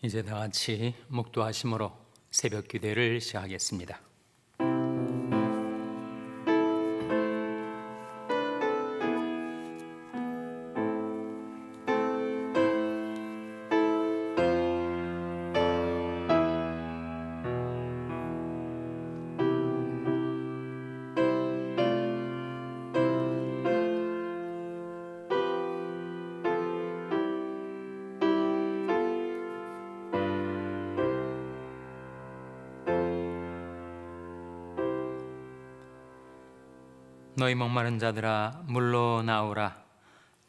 이제 다 같이 묵도하심으로 새벽 기도를 시작하겠습니다. 너희 목마른 자들아 물로 나오라.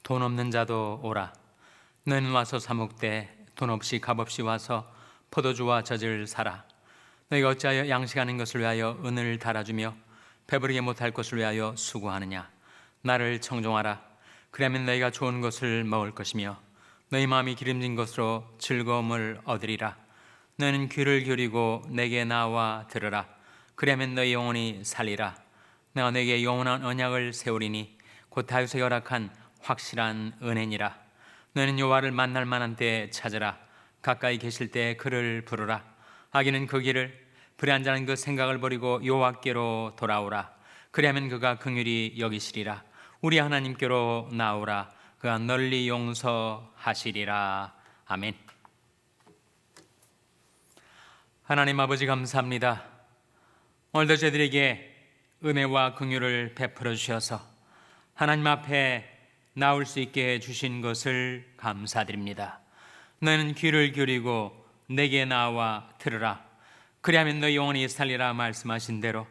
돈 없는 자도 오라. 너희는 와서 사 먹되 돈 없이 값 없이 와서 포도주와 젖을 사라. 너희가 어찌하여 양식하는 것을 위하여 은을 달아주며 배부르게 못할 것을 위하여 수고하느냐. 나를 청종하라. 그러면 너희가 좋은 것을 먹을 것이며 너희 마음이 기름진 것으로 즐거움을 얻으리라. 너희는 귀를 기울이고 내게 나와 들으라. 그러면 너희 영혼이 살리라. 내가 너에게 영원한 언약을 세우리니 곧 다윗에게 허락한 확실한 은혜니라. 너희는 여호와를 만날 만한 때에 찾으라. 가까이 계실 때에 그를 부르라. 악인은 그 길을, 불의한 자는 그 생각을 버리고 여호와께로 돌아오라. 그리하면 그가 긍휼히 여기시리라. 우리 하나님께로 나오라. 그가 널리 용서하시리라. 아멘. 하나님 아버지 감사합니다. 오늘도 저희들에게 은혜와 긍휼을 베풀어 주셔서 하나님 앞에 나올 수 있게 해주신 것을 감사드립니다. 너는 귀를 기울이고 내게 나와 들으라. 그리하면 너 영혼이 살리라 말씀하신 대로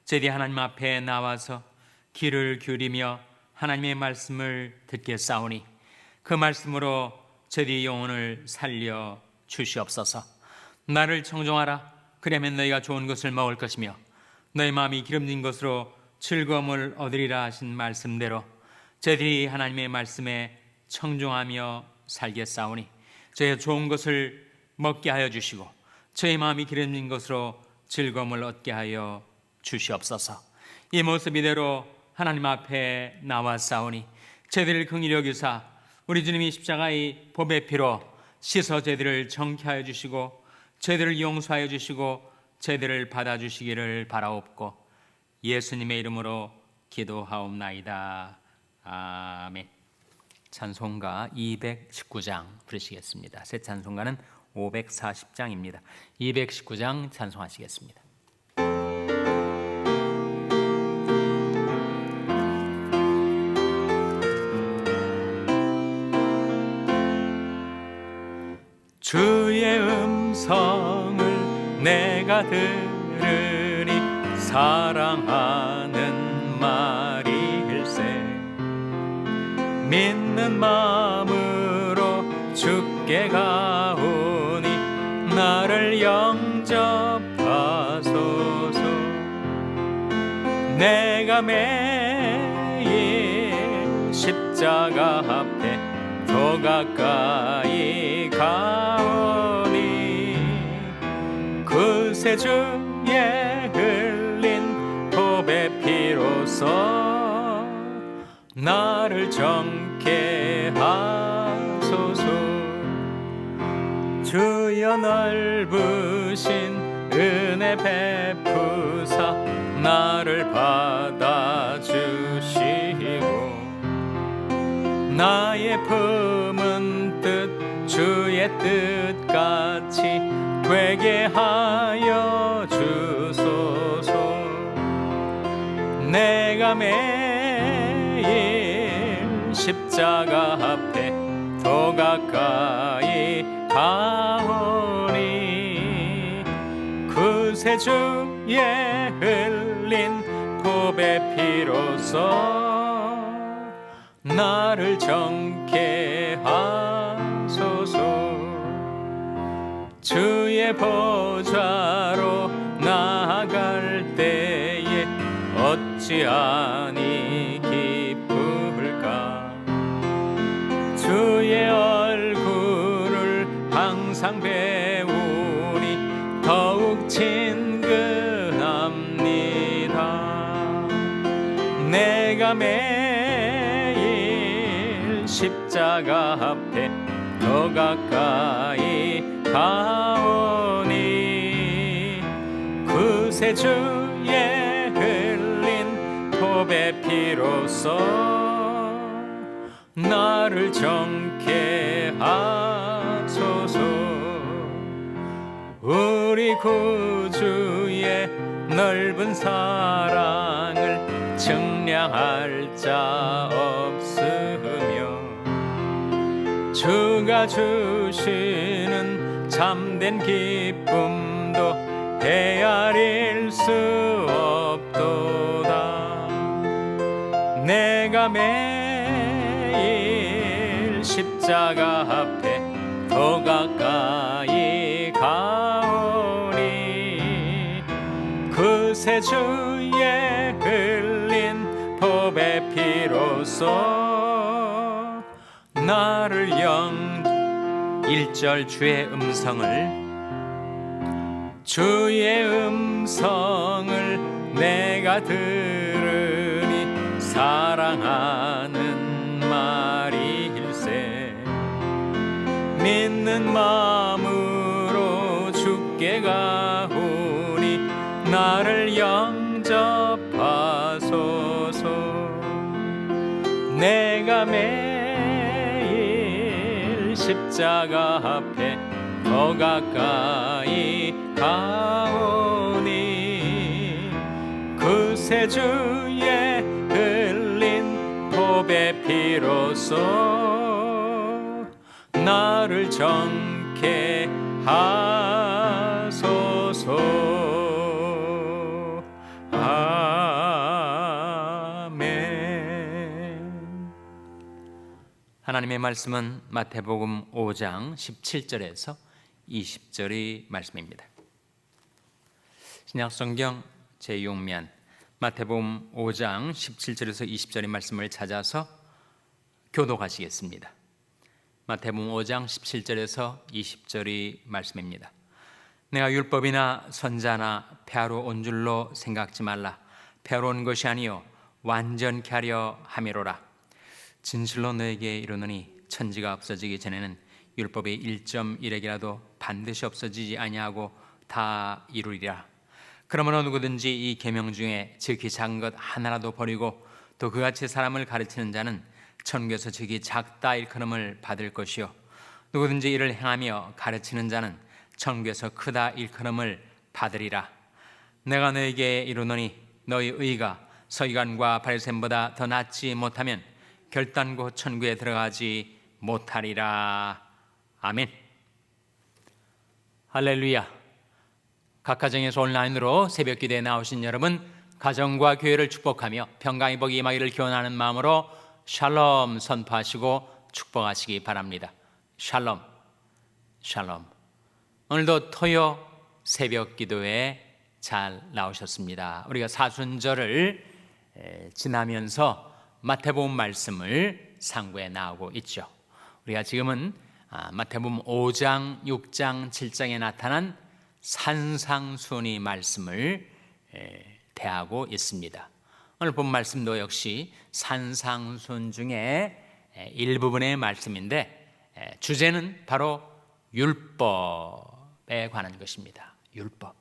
저희들이 하나님 앞에 나와서 귀를 기울이며 하나님의 말씀을 듣겠사오니 그 말씀으로 저희들이 영혼을 살려 주시옵소서. 나를 청종하라. 그리하면 너희가 좋은 것을 먹을 것이며 너희 마음이 기름진 것으로 즐거움을 얻으리라 하신 말씀대로 저희들이 하나님의 말씀에 청종하며 살겠사오니 저희가 좋은 것을 먹게 하여 주시고 저희 마음이 기름진 것으로 즐거움을 얻게 하여 주시옵소서. 이 모습 이대로 하나님 앞에 나왔사오니 저희들을 긍휼히 여기사 우리 주님이 십자가의 보배 피로 씻어 저희들을 정케 하여 주시고 저희들을 용서하여 주시고 저희들을 받아주시기를 바라옵고 예수님의 이름으로 기도하옵나이다. 아멘. 찬송가 219장 부르시겠습니다. 새 찬송가는 540장입니다. 219장 찬송하시겠습니다. 주의 음성을 내가 들으니 사랑하는 말일세. 믿는 마음으로 주께 가오니 나를 영접하소서. 내가 매일 십자가 앞에 더 가까이 가오니 그새 주의 흘린 보배 피로써 나를 정케 하소서. 주여 넓으신 은혜 베푸사 나를 받아주시고 나의 품은 뜻 주의 뜻같이 되게 하여 주소서. 내가 매일 십자가 앞에 더 가까이 가오니 그새 주의 흘린 보배 피로써 나를 정케 하소서. 주의 보좌로 나아갈 때에 어찌하니 기쁠까. 주의 얼굴을 항상 배우니 더욱 친근합니다. 내가 매일 십자가 앞에 더 가까이 가오니 그새 주의 흘린 보배 피로써 나를 정케 하소서. 우리 구주의 넓은 사랑을 측량할 자 없으며 주가 주시는 참된 기쁨도 헤아릴 수 없도다. 내가 매일 십자가 앞에 더 가까이 가오니 그새 주의 흘린 보배 피로써 나를 1절 주의 음성을 내가 들으니 사랑하는 말일세. 믿는 마음으로 주께 가오니 나를 영접하소서. 내가 매일 십자가 앞에 더 가까이 가오니 그새 주의 흘린 보배 피로써 나를 정케 하소서. 아멘. 하나님의 말씀은 마태복음 5장 17절에서 20절의 말씀입니다. 신약성경 제6면 마태복음 5장 17절에서 20절의 말씀을 찾아서 교독하시겠습니다. 마태복음 5장 17절에서 20절의 말씀입니다. 내가 율법이나 선자나 폐하러 온 줄로 생각지 말라. 폐하러 온 것이 아니요 완전케 하려 함이로라. 진실로 너에게 이르노니 천지가 없어지기 전에는 율법의 1.1핵이라도 반드시 없어지지 아니하고 다 이루리라. 그러므로 누구든지 이 계명 중에 지극히 작은 것 하나라도 버리고 또 그같이 사람을 가르치는 자는 천국에서 지극히 작다 일컬음을 받을 것이요 누구든지 이를 행하며 가르치는 자는 천국에서 크다 일컬음을 받으리라. 내가 너에게 이르노니 너희 의가 서기관과 바리새인보다 더 낫지 못하면 결단코 천국에 들어가지 못하리라. 아멘. 할렐루야. 각 가정에서 온라인으로 새벽 기도에 나오신 여러분, 가정과 교회를 축복하며 평강의 복이 임하기를 기원하는 마음으로 샬롬 선포하시고 축복하시기 바랍니다. 샬롬, 샬롬. 오늘도 토요 새벽 기도에 잘 나오셨습니다. 우리가 사순절을 지나면서 마태복음 말씀을 상고해 나오고 있죠. 우리가 지금은 마태복음 5장, 6장, 7장에 나타난 산상순의 말씀을 대하고 있습니다. 오늘 본 말씀도 역시 산상순 중에 일부분의 말씀인데 주제는 바로 율법에 관한 것입니다. 율법.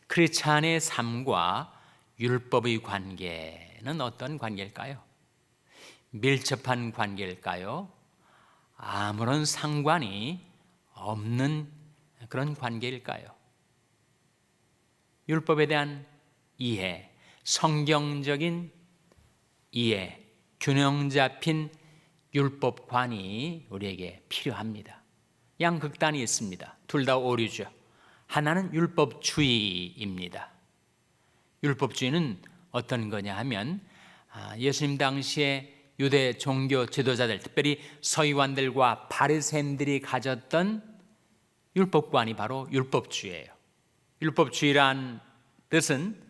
크리스찬의 삶과 율법의 관계는 어떤 관계일까요? 밀접한 관계일까요? 아무런 상관이 없는 그런 관계일까요? 율법에 대한 이해, 성경적인 이해, 균형 잡힌 율법관이 우리에게 필요합니다. 양극단이 있습니다. 둘 다 오류죠. 하나는 율법주의입니다. 율법주의는 어떤 거냐 하면 예수님 당시에 유대 종교 지도자들, 특별히 서기관들과 바리새인들이 가졌던 율법관이 바로 율법주의예요. 율법주의란 뜻은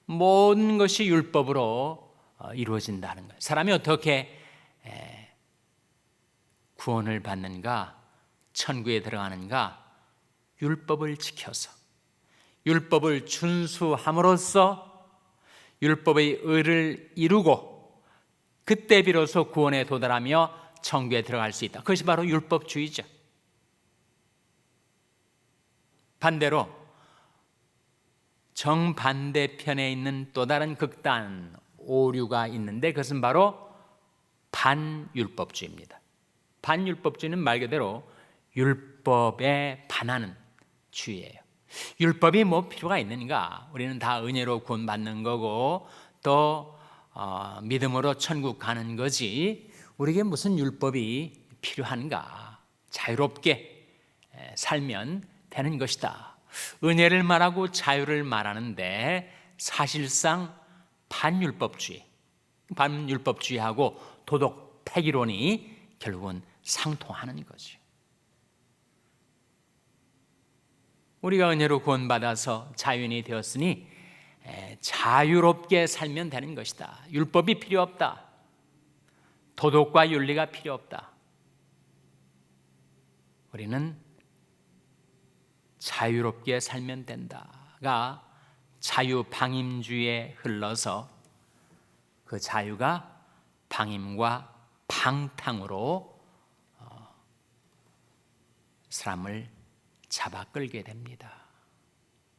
모든 것이 율법으로 이루어진다는 거예요. 사람이 어떻게 구원을 받는가, 천국에 들어가는가? 율법을 지켜서, 율법을 준수함으로써 율법의 의를 이루고 그때 비로소 구원에 도달하며 천국에 들어갈 수 있다. 그것이 바로 율법주의죠. 반대로 정반대편에 있는 또 다른 극단 오류가 있는데 그것은 바로 반율법주의입니다. 반율법주의는 말 그대로 율법에 반하는 주의예요. 율법이 뭐 필요가 있는가? 우리는 다 은혜로 구원받는 거고 또 믿음으로 천국 가는 거지 우리에게 무슨 율법이 필요한가? 자유롭게 살면 되는 것이다. 은혜를 말하고 자유를 말하는데 사실상 반율법주의하고 도덕 폐기론이 결국은 상통하는 거죠. 우리가 은혜로 구원받아서 자유인이 되었으니 자유롭게 살면 되는 것이다. 율법이 필요 없다. 도덕과 윤리가 필요 없다. 우리는 자유롭게 살면 된다가 자유방임주의에 흘러서 그 자유가 방임과 방탕으로 사람을 잡아 끌게 됩니다.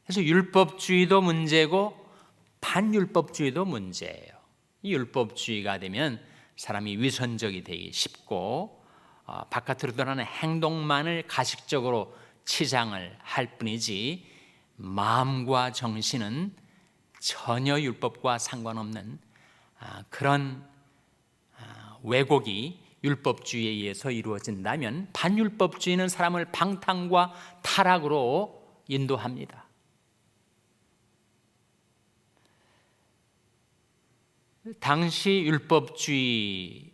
그래서 율법주의도 문제고 반율법주의도 문제예요. 이 율법주의가 되면 사람이 위선적이 되기 쉽고 바깥으로 드러나는 행동만을 가식적으로 치장을 할 뿐이지 마음과 정신은 전혀 율법과 상관없는 그런 왜곡이 율법주의에 의해서 이루어진다면 반율법주의는 사람을 방탕과 타락으로 인도합니다. 당시 율법주의에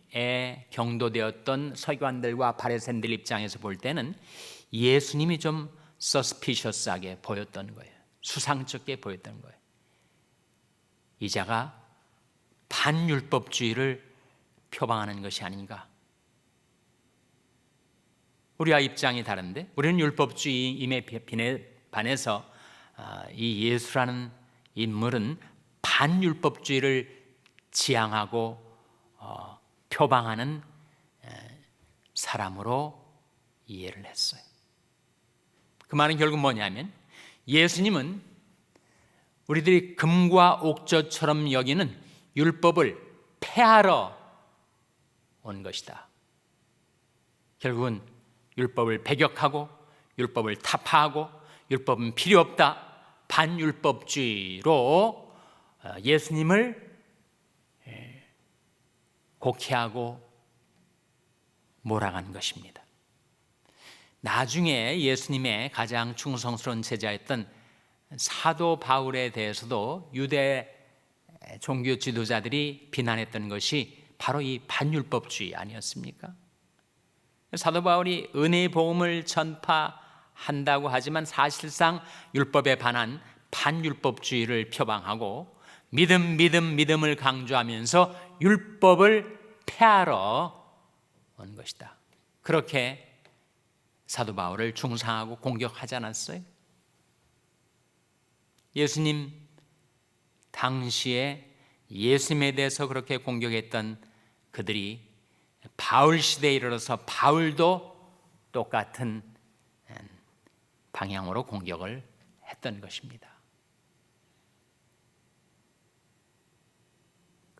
경도되었던 서기관들과 바리새인들 입장에서 볼 때는 예수님이 좀 서스피셔스하게 보였던 거예요. 수상쩍게 보였던 거예요. 이 자가 반율법주의를 표방하는 것이 아닌가. 우리와 입장이 다른데 우리는 율법주의임에 반해서 이 예수라는 인물은 반율법주의를 지향하고 표방하는 사람으로 이해를 했어요. 그 말은 결국 뭐냐면 예수님은 우리들이 금과 옥저처럼 여기는 율법을 폐하러 온 것이다. 결국은 율법을 배격하고 율법을 타파하고 율법은 필요 없다. 반율법주의로 예수님을 곡해하고 몰아간 것입니다. 나중에 예수님의 가장 충성스러운 제자였던 사도 바울에 대해서도 유대 종교 지도자들이 비난했던 것이 바로 이 반율법주의 아니었습니까? 사도 바울이 은혜의 복음을 전파한다고 하지만 사실상 율법에 반한 반율법주의를 표방하고 믿음을 강조하면서 율법을 폐하러 온 것이다. 그렇게 사도 바울을 중상하고 공격하지 않았어요? 예수님 당시에 예수님에 대해서 그렇게 공격했던 그들이 바울 시대에 이르러서 바울도 똑같은 방향으로 공격을 했던 것입니다.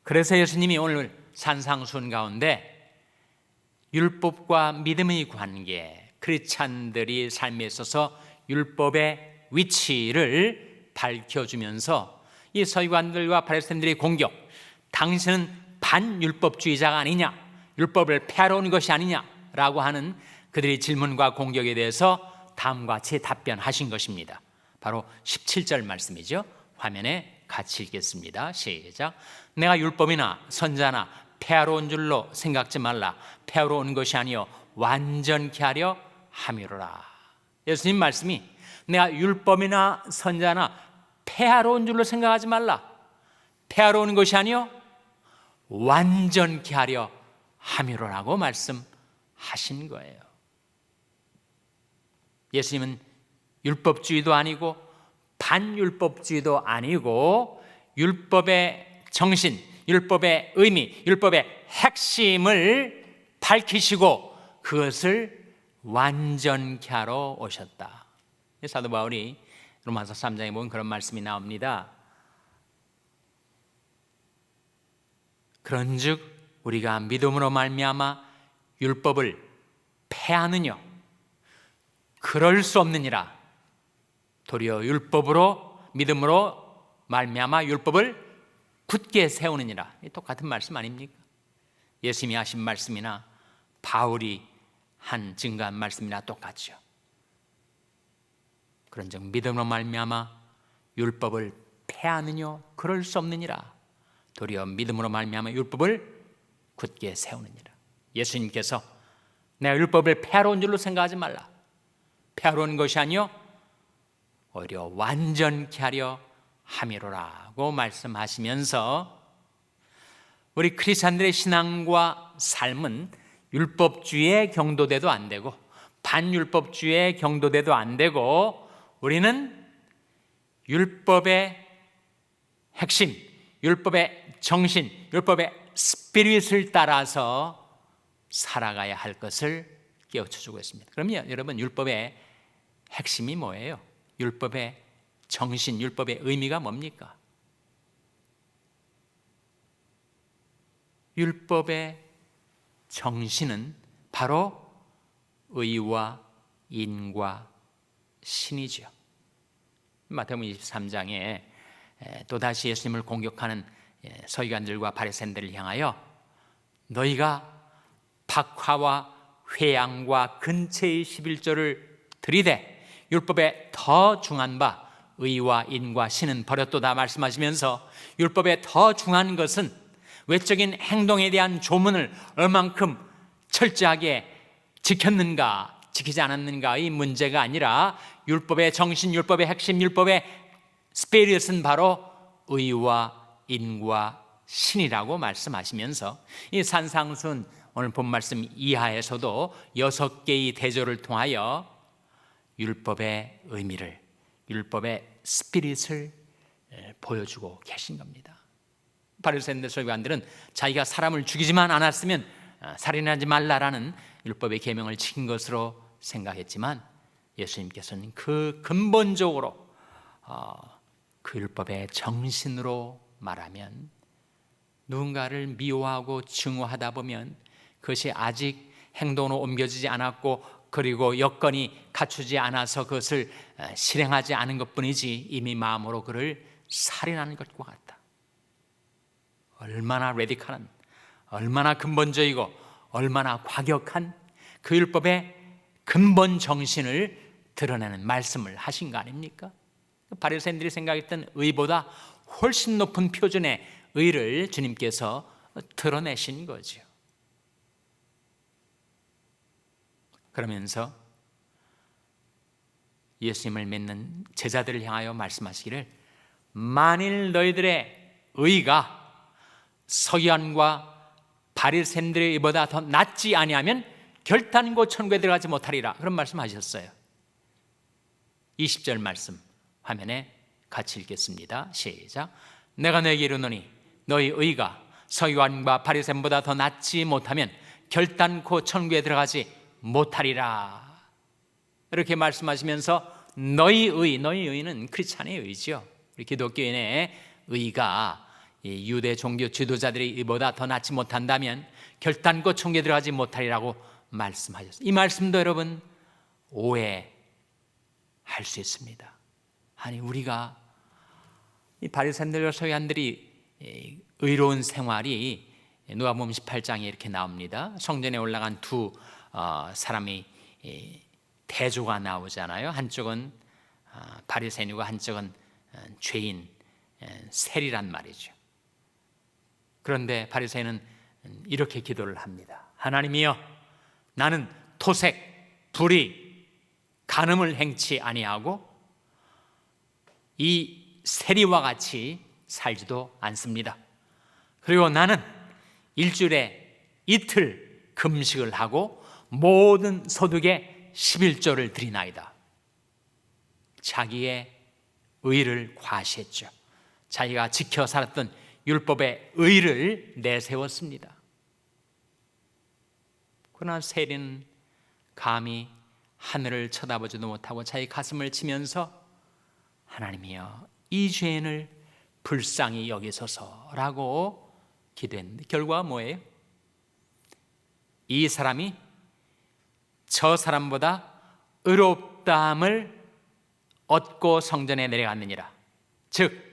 그래서 예수님이 오늘 산상수훈 가운데 율법과 믿음의 관계, 크리스찬들이 삶에 있어서 율법의 위치를 밝혀주면서 이 서기관들과 바리새인들의 공격, 당신은 반율법주의자가 아니냐, 율법을 폐하러 온 것이 아니냐라고 하는 그들의 질문과 공격에 대해서 다음과 같이 답변하신 것입니다. 바로 17절 말씀이죠. 화면에 같이 읽겠습니다. 시작. 내가 율법이나 선자나 폐하러 온 줄로 생각지 말라. 폐하러 온 것이 아니요 완전케 하려 함이로라. 예수님 말씀이 내가 율법이나 선자나 폐하러 온 줄로 생각하지 말라. 폐하러 오는 것이 아니요 완전케 하려 함이로라고 말씀하신 거예요. 예수님은 율법주의도 아니고 반율법주의도 아니고 율법의 정신, 율법의 의미, 율법의 핵심을 밝히시고 그것을 완전케 하러 오셨다. 사도 바울이 로마서 3장에 보면 그런 말씀이 나옵니다. 그런즉 우리가 믿음으로 말미암아 율법을 패하느뇨 그럴 수 없느니라. 도리어 율법으로 믿음으로 말미암아 율법을 굳게 세우느니라. 똑같은 말씀 아닙니까? 예수님이 하신 말씀이나 바울이 한 증거한 말씀이나 똑같죠. 그런즉 믿음으로 말미암아 율법을 패하느뇨 그럴 수 없느니라. 도리어 믿음으로 말미암아 율법을 굳게 세우느니라. 예수님께서 내가 율법을 패하러 온 줄로 생각하지 말라. 패하러 온 것이 아니요 오히려 완전케 하려 함이로라고 말씀하시면서 우리 크리스찬들의 신앙과 삶은 율법주의에 경도돼도 안 되고 반율법주의에 경도돼도 안 되고 우리는 율법의 핵심, 율법의 정신, 율법의 스피릿을 따라서 살아가야 할 것을 깨우쳐주고 있습니다. 그럼요, 여러분 율법의 핵심이 뭐예요? 율법의 정신, 율법의 의미가 뭡니까? 율법의 정신은 바로 의와 인과 신이죠. 마태복음 23장에 또다시 예수님을 공격하는 서기관들과 바리새인들을 향하여 너희가 박화와 회양과 근체의 11조를 들이되 율법에 더 중한 바 의와 인과 신은 버렸도다 말씀하시면서 율법에 더 중한 것은 외적인 행동에 대한 조문을 얼만큼 철저하게 지켰는가 지키지 않았는가의 문제가 아니라 율법의 정신, 율법의 핵심, 율법의 스피릿은 바로 의와 인과 신이라고 말씀하시면서 이 산상순 오늘 본 말씀 이하에서도 6개의 대조를 통하여 율법의 의미를, 율법의 스피릿을 보여주고 계신 겁니다. 바리새인들 서기관들은 자기가 사람을 죽이지만 않았으면 살인하지 말라라는 율법의 계명을 지킨 것으로 생각했지만 예수님께서는 그 근본적으로 그 율법의 정신으로 말하면 누군가를 미워하고 증오하다 보면 그것이 아직 행동으로 옮겨지지 않았고 그리고 여건이 갖추지 않아서 그것을 실행하지 않은 것뿐이지 이미 마음으로 그를 살인하는 것과 같다. 얼마나 레디컬한, 얼마나 근본적이고 얼마나 과격한 그 율법의 근본 정신을 드러내는 말씀을 하신 거 아닙니까? 바리새인들이 생각했던 의보다 훨씬 높은 표준의 의를 주님께서 드러내신 거죠. 그러면서 예수님을 믿는 제자들을 향하여 말씀하시기를 만일 너희들의 의가 서기관과 바리새인들의 의보다 더 낫지 아니하면 결단코 천국에 들어가지 못하리라 그런 말씀하셨어요. 20절 말씀 화면에 같이 읽겠습니다. 시작. 내가 너에게 이르노니 너희 의가 서기관과 바리새인보다 더 낫지 못하면 결단코 천국에 들어가지 못하리라 이렇게 말씀하시면서 너희 의는 크리스찬의 의지요. 우리 기독교인의 의가 유대 종교 지도자들의 의보다 더 낫지 못한다면 결단코 천국에 들어가지 못하리라고 말씀하셨어요. 이 말씀도 여러분 오해할 수 있습니다. 아니 우리가 이 바리새인들과 서기관들이 의로운 생활이 누가복음 18장에 이렇게 나옵니다. 성전에 올라간 두 사람이 대조가 나오잖아요. 한쪽은 바리새인이고 한쪽은 죄인 세리란 말이죠. 그런데 바리새인은 이렇게 기도를 합니다. 하나님이여 나는 토색, 불의, 간음을 행치 아니하고 이 세리와 같이 살지도 않습니다. 그리고 나는 일주일에 이틀 금식을 하고 모든 소득의 11조를 드리나이다. 자기의 의를 과시했죠. 자기가 지켜 살았던 율법의 의를 내세웠습니다. 그러나 세리는 감히 하늘을 쳐다보지도 못하고 자기 가슴을 치면서 하나님이여 이 죄인을 불쌍히 여기소서라고 기도했는데 결과가 뭐예요? 이 사람이 저 사람보다 의롭다함을 얻고 성전에 내려갔느니라. 즉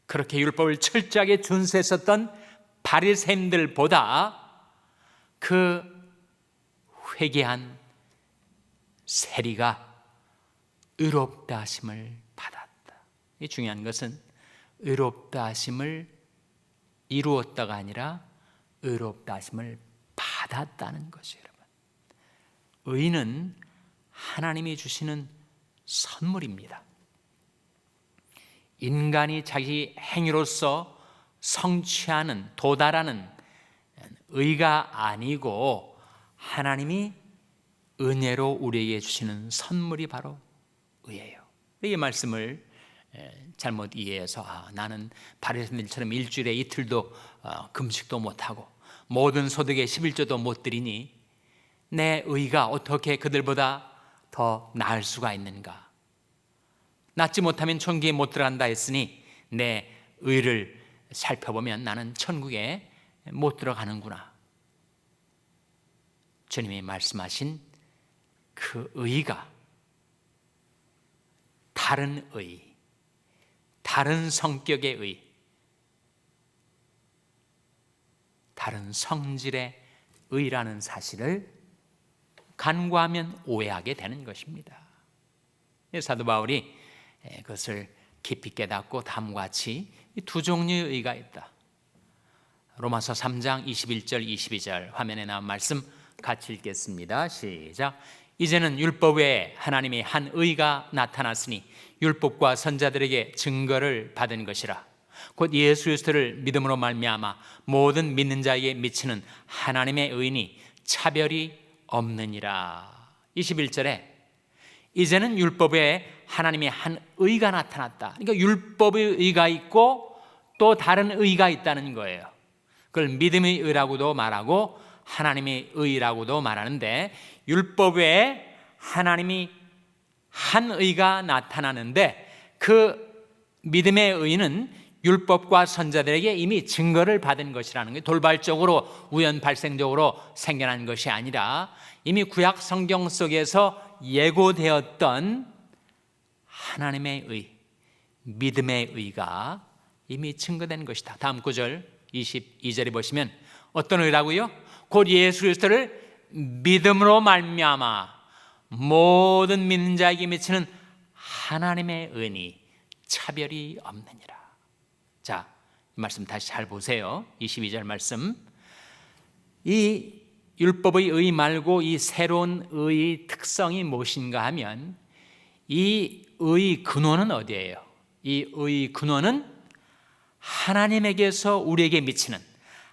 그렇게 율법을 철저하게 준수했었던 바리새인들보다 그 회개한 세리가 의롭다 하심을 받았다. 이 중요한 것은 의롭다 하심을 이루었다가 아니라 의롭다 하심을 받았다는 것이에요. 여러분, 의는 하나님이 주시는 선물입니다. 인간이 자기 행위로서 성취하는, 도달하는 의가 아니고 하나님이 은혜로 우리에게 주시는 선물이 바로 의예요. 이 말씀을 잘못 이해해서 나는 바리새인들처럼 일주일에 이틀도 금식도 못하고 모든 소득의 11조도 못 드리니 내 의가 어떻게 그들보다 더 나을 수가 있는가? 낫지 못하면 천국에 못 들어간다 했으니 내 의를 살펴보면 나는 천국에 못 들어가는구나. 주님이 말씀하신 그 의가 다른 의, 다른 성격의 의, 다른 성질의 의라는 사실을 간과하면 오해하게 되는 것입니다. 사도 바울이 그것을 깊이 깨닫고 다음과 같이 두 종류의 의가 있다. 로마서 3장 21절 22절 화면에 나온 말씀 같이 읽겠습니다. 시작. 이제는 율법 외에 하나님의 한 의가 나타났으니 율법과 선자들에게 증거를 받은 것이라. 곧 예수 그리스도를 믿음으로 말미암아 모든 믿는 자에게 미치는 하나님의 의니 차별이 없느니라. 21절에 이제는 율법 외에 하나님의 한 의가 나타났다. 그러니까 율법의 의가 있고 또 다른 의가 있다는 거예요. 그걸 믿음의 의라고도 말하고 하나님의 의라고도 말하는데 율법 외에 하나님이 한 의가 나타나는데 그 믿음의 의는 율법과 선자들에게 이미 증거를 받은 것이라는 거예요. 돌발적으로 우연 발생적으로 생겨난 것이 아니라 이미 구약 성경 속에서 예고되었던 하나님의 의, 믿음의 의가 이미 증거된 것이다. 다음 구절 22절에 보시면 어떤 의라고요? 곧 예수 그리스도를 믿음으로 말미암아 모든 믿는 자에게 미치는 하나님의 은이 차별이 없느니라. 자, 이 말씀 다시 잘 보세요. 22절 말씀. 이 율법의 의 말고 이 새로운 의의 특성이 무엇인가 하면 이 의의 근원은 어디예요? 이 의의 근원은 하나님에게서 우리에게 미치는,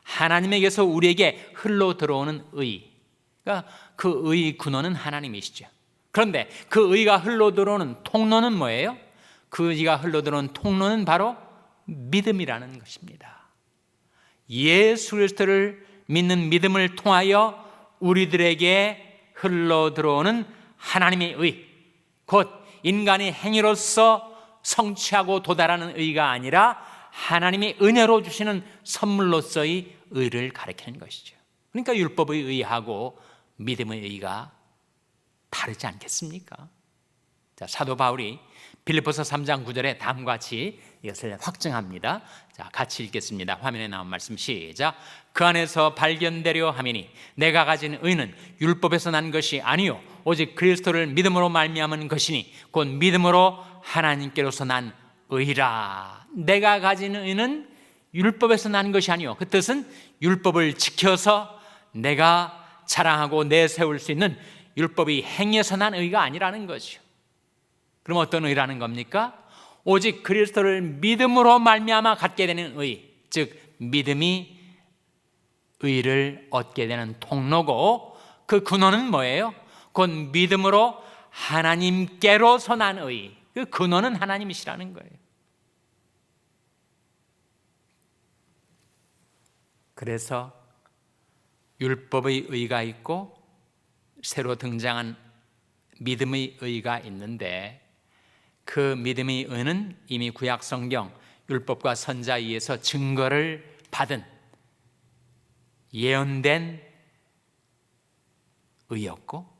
하나님에게서 우리에게 흘러 들어오는 의. 그러니까 그 의의 근원은 하나님이시죠. 그런데 그 의가 흘러 들어오는 통로는 뭐예요? 그 의가 흘러 들어오는 통로는 바로 믿음이라는 것입니다. 예수 그리스도를 믿는 믿음을 통하여 우리들에게 흘러 들어오는 하나님의 의, 곧 인간의 행위로서 성취하고 도달하는 의가 아니라 하나님이 은혜로 주시는 선물로서의 의를 가리키는 것이죠. 그러니까 율법의 의하고 믿음의 의가 다르지 않겠습니까? 자, 사도 바울이 빌립보서 3장 9절에 다음과 같이 이것을 확증합니다. 자, 같이 읽겠습니다. 화면에 나온 말씀 시작. 그 안에서 발견되려 함이니 내가 가진 의는 율법에서 난 것이 아니요 오직 그리스도를 믿음으로 말미암은 것이니 곧 믿음으로 하나님께로서 난 의라. 내가 가진 의는 율법에서 난 것이 아니요, 그 뜻은 율법을 지켜서 내가 자랑하고 내세울 수 있는 율법이 행해서 난 의가 아니라는 거죠. 그럼 어떤 의라는 겁니까? 오직 그리스도를 믿음으로 말미암아 갖게 되는 의, 즉 믿음이 의를 얻게 되는 통로고 그 근원은 뭐예요? 곧 믿음으로 하나님께로서 난 의, 그 근원은 하나님이시라는 거예요. 그래서 율법의 의가 있고 새로 등장한 믿음의 의가 있는데, 그 믿음의 의는 이미 구약 성경 율법과 선지자에 의해서 증거를 받은 예언된 의였고,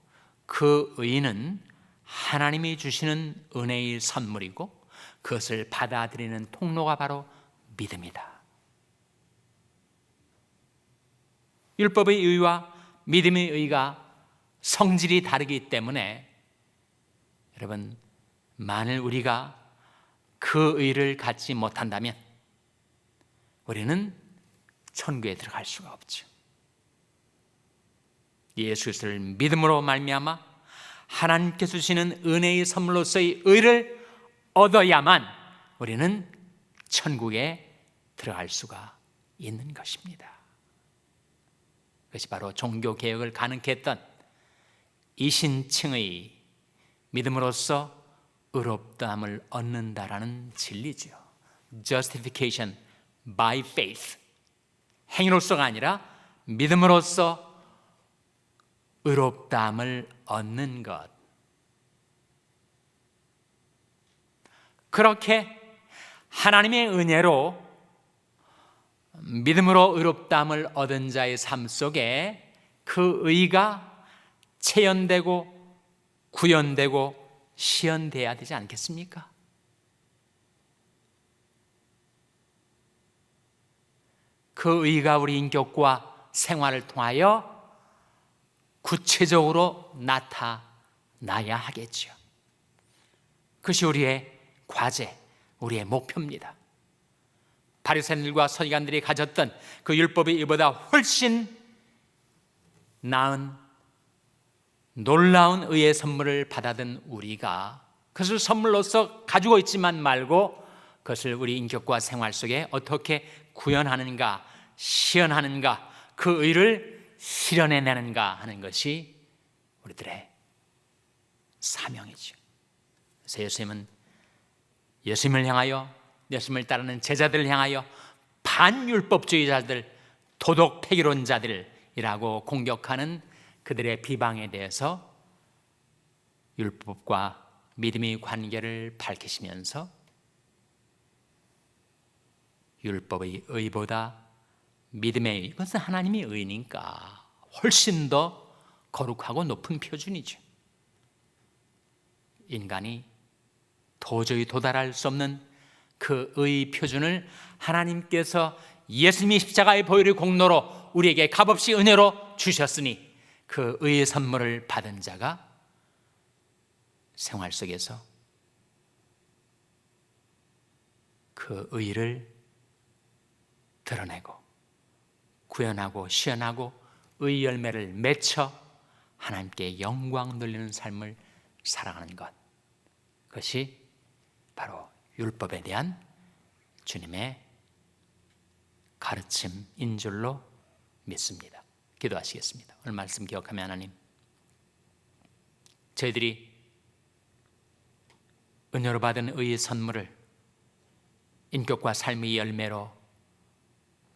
그 의는 하나님이 주시는 은혜의 선물이고, 그것을 받아들이는 통로가 바로 믿음이다. 율법의 의와 믿음의 의가 성질이 다르기 때문에, 여러분, 만일 우리가 그 의를 갖지 못한다면 우리는 천국에 들어갈 수가 없죠. 예수 그리스도를 믿음으로 말미암아 하나님께서 주시는 은혜의 선물로서의 의를 얻어야만 우리는 천국에 들어갈 수가 있는 것입니다. 그것이 바로 종교개혁을 가능케 했던 이신층의 믿음으로써 의롭다함을 얻는다라는 진리죠. Justification by faith, 행위로서가 아니라 믿음으로써 의롭다함을 얻는 것. 그렇게 하나님의 은혜로 믿음으로 의롭다함을 얻은 자의 삶 속에 그 의가 체현되고 구현되고 시현돼야 되지 않겠습니까? 그 의가 우리 인격과 생활을 통하여 구체적으로 나타나야 하겠죠. 그것이 우리의 과제, 우리의 목표입니다. 바리새인들과 서기관들이 가졌던 그 율법의 의보다 훨씬 나은 놀라운 의의 선물을 받아든 우리가 그것을 선물로서 가지고 있지만 말고 그것을 우리 인격과 생활 속에 어떻게 구현하는가, 시현하는가, 그 의를 실현해내는가 하는 것이 우리들의 사명이죠. 그래서 예수님은 예수님을 향하여, 예수님을 따르는 제자들을 향하여 반율법주의자들, 도덕 폐기론자들이라고 공격하는 그들의 비방에 대해서 율법과 믿음의 관계를 밝히시면서 율법의 의보다 믿음의 의, 이것은 하나님의 의니까 훨씬 더 거룩하고 높은 표준이죠. 인간이 도저히 도달할 수 없는 그 의 표준을 하나님께서 예수님이 십자가의 보혈의 공로로 우리에게 값없이 은혜로 주셨으니 그 의의 선물을 받은 자가 생활 속에서 그 의를 드러내고 구현하고 시현하고 의 열매를 맺어 하나님께 영광 돌리는 삶을 살아가는 것, 그것이 바로 율법에 대한 주님의 가르침인 줄로 믿습니다. 기도하시겠습니다. 오늘 말씀 기억하며 하나님, 저희들이 은혜로 받은 의의 선물을 인격과 삶의 열매로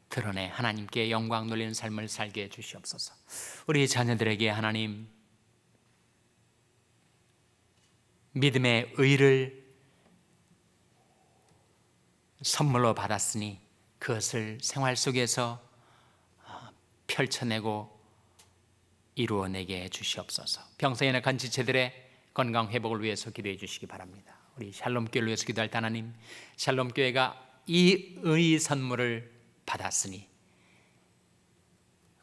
드러내 하나님께 영광 돌리는 삶을 살게 해 주시옵소서. 우리 자녀들에게 하나님, 믿음의 의를 선물로 받았으니 그것을 생활 속에서 펼쳐내고 이루어내게 해 주시옵소서. 평소에 연약한 지체들의 건강 회복을 위해서 기도해 주시기 바랍니다. 우리 샬롬교회를 위해서 기도할 때 하나님, 샬롬교회가 이 의 선물을 받았으니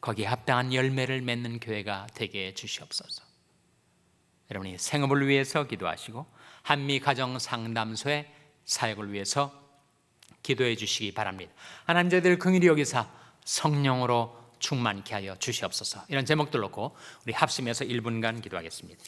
거기에 합당한 열매를 맺는 교회가 되게 해 주시옵소서. 여러분이 생업을 위해서 기도하시고 한미 가정 상담소의 사역을 위해서 기도해 주시기 바랍니다. 하나님, 저희들 긍휼히 여기사 성령으로 충만케 하여 주시옵소서. 이런 제목들 놓고 우리 합심해서 1분간 기도하겠습니다.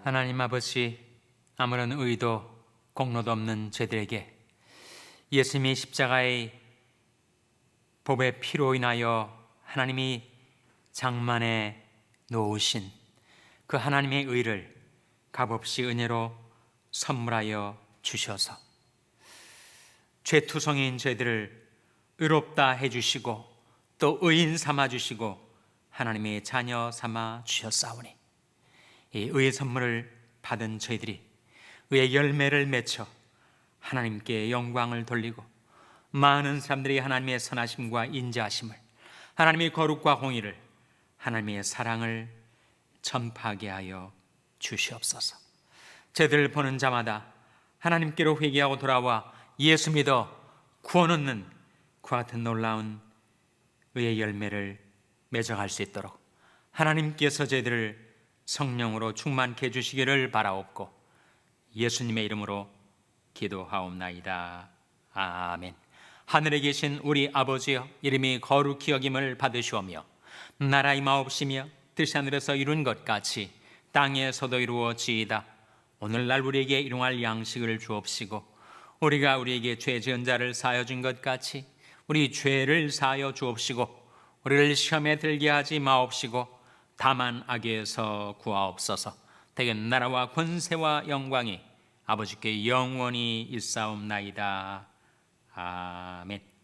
하나님 아버지, 아무런 의도, 공로도 없는 저희들에게 예수님이 십자가의 보배 피로 인하여 하나님이 장만에 놓으신 그 하나님의 의를 값없이 은혜로 선물하여 주셔서 죄투성이인 저희들을 의롭다 해주시고 또 의인 삼아 주시고 하나님의 자녀 삼아 주셨사오니 이 의의 선물을 받은 저희들이 의의 열매를 맺어 하나님께 영광을 돌리고 많은 사람들이 하나님의 선하심과 인자하심을, 하나님의 거룩과 공의를, 하나님의 사랑을 전파하게 하여 주시옵소서. 저희들을 보는 자마다 하나님께로 회개하고 돌아와 예수 믿어 구원 얻는 그와 같은 놀라운 의의 열매를 맺어갈 수 있도록 하나님께서 저희들을 성령으로 충만케 해주시기를 바라옵고 예수님의 이름으로 기도하옵나이다. 아멘. 하늘에 계신 우리 아버지여, 이름이 거룩히 여김을 받으시오며 나라 임하옵시며 뜻이 하늘에서 이룬 것 같이 땅에서도 이루어지이다. 오늘날 우리에게 일용할 양식을 주옵시고 우리가 우리에게 죄 지은 자를 사하여 준 것 같이 우리 죄를 사하여 주옵시고 우리를 시험에 들게 하지 마옵시고 다만 악에서 구하옵소서. 대개 나라와 권세와 영광이 아버지께 영원히 있사옵나이다. 아멘.